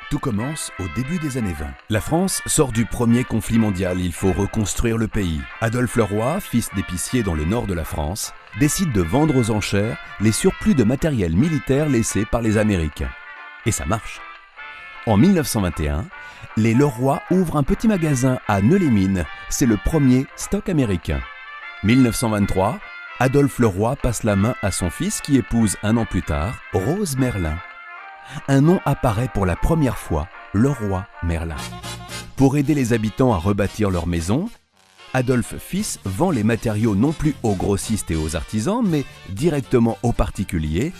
Tout commence au début des années 20. La France sort du premier conflit mondial, il faut reconstruire le pays. Adolphe Leroy, fils d'épicier dans le nord de la France, décide de vendre aux enchères les surplus de matériel militaire laissés par les Américains. Et ça marche. En 1921, les Leroy ouvrent un petit magasin à Neux-les-Mines. C'est le premier stock américain. 1923, Adolphe Leroy passe la main à son fils qui épouse un an plus tard Rose Merlin. Un nom apparaît pour la première fois, Leroy Merlin. Pour aider les habitants à rebâtir leur maison, Adolphe fils vend les matériaux non plus aux grossistes et aux artisans, mais directement aux particuliers,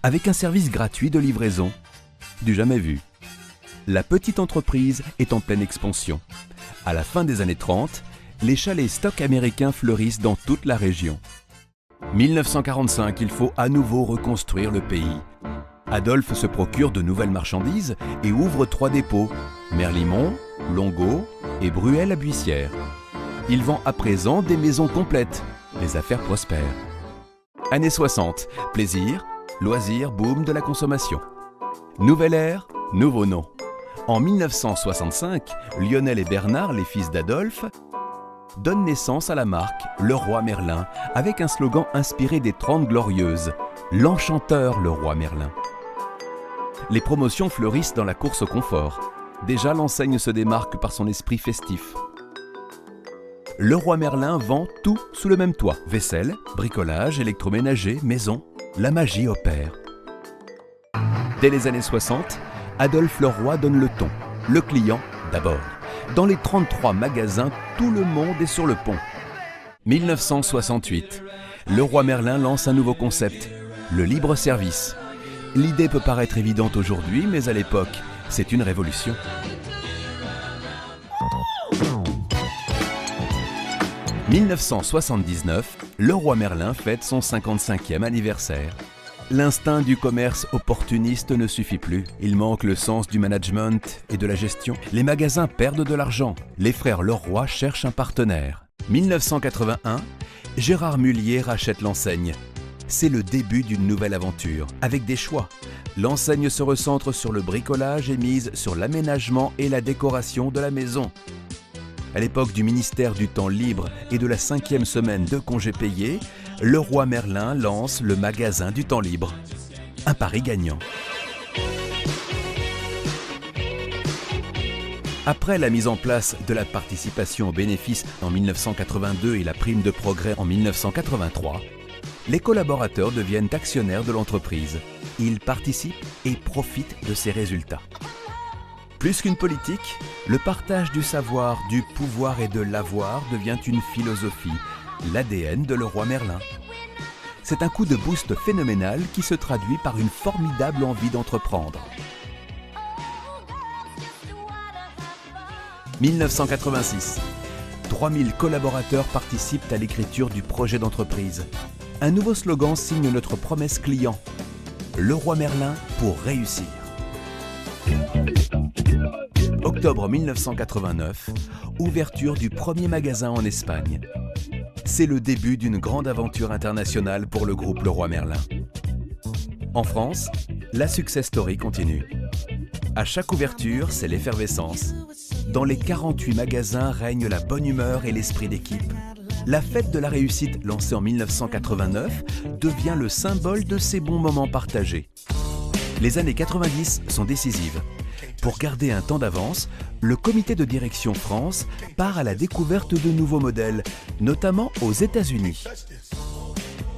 avec un service gratuit de livraison. Du jamais vu. La petite entreprise est en pleine expansion. À la fin des années 30, les chalets stock américains fleurissent dans toute la région. 1945, il faut à nouveau reconstruire le pays. Adolphe se procure de nouvelles marchandises et ouvre 3 dépôts, Merlimont, Longo et Bruel-à-Buissière. Il vend à présent des maisons complètes. Les affaires prospèrent. Années 60, plaisir, loisirs, boom de la consommation. Nouvelle ère, nouveau nom. En 1965, Lionel et Bernard, les fils d'Adolphe, donnent naissance à la marque Leroy Merlin avec un slogan inspiré des 30 Glorieuses, l'enchanteur Leroy Merlin. Les promotions fleurissent dans la course au confort. Déjà, l'enseigne se démarque par son esprit festif. Leroy Merlin vend tout sous le même toit. Vaisselle, bricolage, électroménager, maison. La magie opère. Dès les années 60, Adolphe Leroy donne le ton. Le client d'abord. Dans les 33 magasins, tout le monde est sur le pont. 1968, Leroy Merlin lance un nouveau concept, le libre-service. L'idée peut paraître évidente aujourd'hui, mais à l'époque, c'est une révolution. « 1979, Leroy Merlin fête son 55e anniversaire. L'instinct du commerce opportuniste ne suffit plus. Il manque le sens du management et de la gestion. Les magasins perdent de l'argent. Les frères Leroy cherchent un partenaire. 1981, Gérard Mullier rachète l'enseigne. C'est le début d'une nouvelle aventure, avec des choix. L'enseigne se recentre sur le bricolage et mise sur l'aménagement et la décoration de la maison. À l'époque du ministère du Temps libre et de la 5e semaine de congés payés, Leroy Merlin lance le magasin du temps libre. Un pari gagnant. Après la mise en place de la participation aux bénéfices en 1982 et la prime de progrès en 1983, les collaborateurs deviennent actionnaires de l'entreprise. Ils participent et profitent de ses résultats. Plus qu'une politique, le partage du savoir, du pouvoir et de l'avoir devient une philosophie, l'ADN de Leroy Merlin. C'est un coup de boost phénoménal qui se traduit par une formidable envie d'entreprendre. 1986. 3000 collaborateurs participent à l'écriture du projet d'entreprise. Un nouveau slogan signe notre promesse client. Leroy Merlin pour réussir. Octobre 1989, ouverture du premier magasin en Espagne. C'est le début d'une grande aventure internationale pour le groupe Leroy Merlin. En France, la success story continue. À chaque ouverture, c'est l'effervescence. Dans les 48 magasins règne la bonne humeur et l'esprit d'équipe. La fête de la réussite, lancée en 1989, devient le symbole de ces bons moments partagés. Les années 90 sont décisives. Pour garder un temps d'avance, le comité de direction France part à la découverte de nouveaux modèles, notamment aux États-Unis.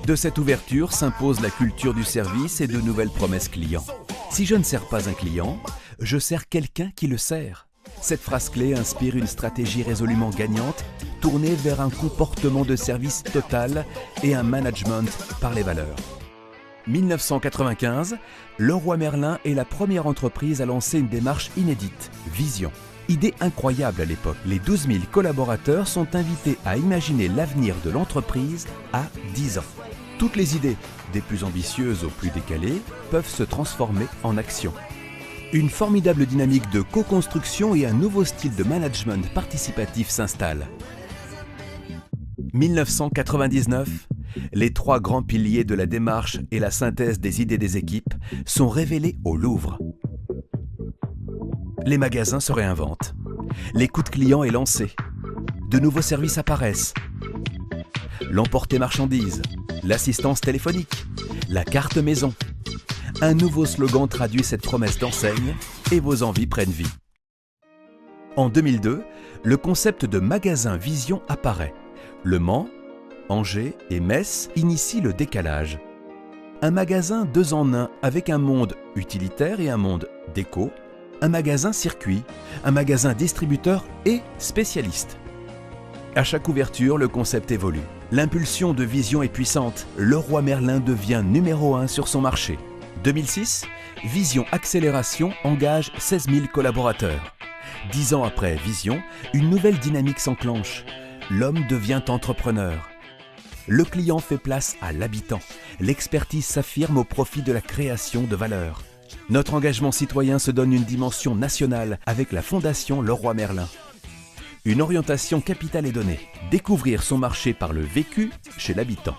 De cette ouverture s'impose la culture du service et de nouvelles promesses clients. Si je ne sers pas un client, je sers quelqu'un qui le sert. Cette phrase clé inspire une stratégie résolument gagnante, tournée vers un comportement de service total et un management par les valeurs. 1995, Leroy Merlin est la première entreprise à lancer une démarche inédite, Vision. Idée incroyable à l'époque, les 12 000 collaborateurs sont invités à imaginer l'avenir de l'entreprise à 10 ans. Toutes les idées, des plus ambitieuses aux plus décalées, peuvent se transformer en action. Une formidable dynamique de co-construction et un nouveau style de management participatif s'installe. 1999, les 3 grands piliers de la démarche et la synthèse des idées des équipes sont révélés au Louvre. les magasins se réinventent. L'écoute client est lancée. De nouveaux services apparaissent. L'emporter marchandise, l'assistance téléphonique, la carte maison. Un nouveau slogan traduit cette promesse d'enseigne et vos envies prennent vie. En 2002, le concept de magasin Vision apparaît. Le Mans, Angers et Metz initient le décalage. Un magasin 2 en 1 avec un monde utilitaire et un monde déco, un magasin circuit, un magasin distributeur et spécialiste. À chaque ouverture, le concept évolue. L'impulsion de Vision est puissante. Leroy Merlin devient numéro 1 sur son marché. 2006, Vision Accélération engage 16 000 collaborateurs. 10 ans après Vision, une nouvelle dynamique s'enclenche. L'homme devient entrepreneur. Le client fait place à l'habitant. L'expertise s'affirme au profit de la création de valeur. Notre engagement citoyen se donne une dimension nationale avec la Fondation Leroy Merlin. Une orientation capitale est donnée. Découvrir son marché par le vécu chez l'habitant.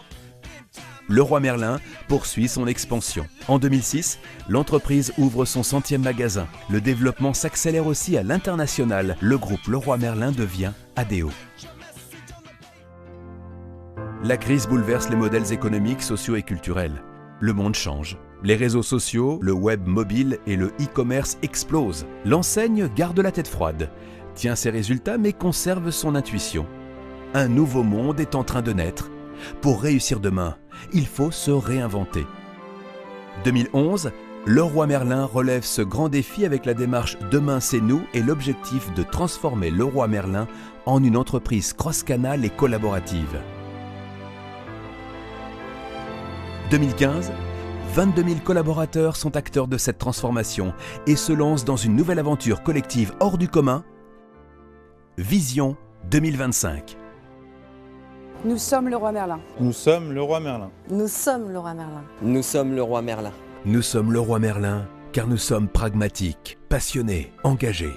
Leroy Merlin poursuit son expansion. En 2006, l'entreprise ouvre son 100e magasin. Le développement s'accélère aussi à l'international. Le groupe Leroy Merlin devient ADO. La crise bouleverse les modèles économiques, sociaux et culturels. Le monde change. Les réseaux sociaux, le web mobile et le e-commerce explosent. L'enseigne garde la tête froide, tient ses résultats mais conserve son intuition. Un nouveau monde est en train de naître. Pour réussir demain, il faut se réinventer. 2011, Leroy Merlin relève ce grand défi avec la démarche Demain c'est nous et l'objectif de transformer Leroy Merlin en une entreprise cross-canal et collaborative. 2015, 22 000 collaborateurs sont acteurs de cette transformation et se lancent dans une nouvelle aventure collective hors du commun, Vision 2025. Nous sommes Leroy Merlin. Nous sommes Leroy Merlin. Nous sommes Leroy Merlin. Nous sommes Leroy Merlin. Nous sommes Leroy Merlin car nous sommes pragmatiques, passionnés, engagés.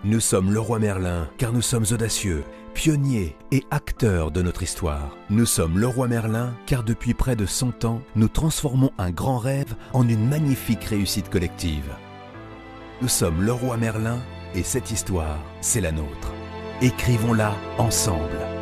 Nous sommes Leroy Merlin car nous sommes audacieux, pionniers et acteurs de notre histoire. Nous sommes Leroy Merlin car depuis près de 100 ans, nous transformons un grand rêve en une magnifique réussite collective. Nous sommes Leroy Merlin et cette histoire, c'est la nôtre. Écrivons-la ensemble.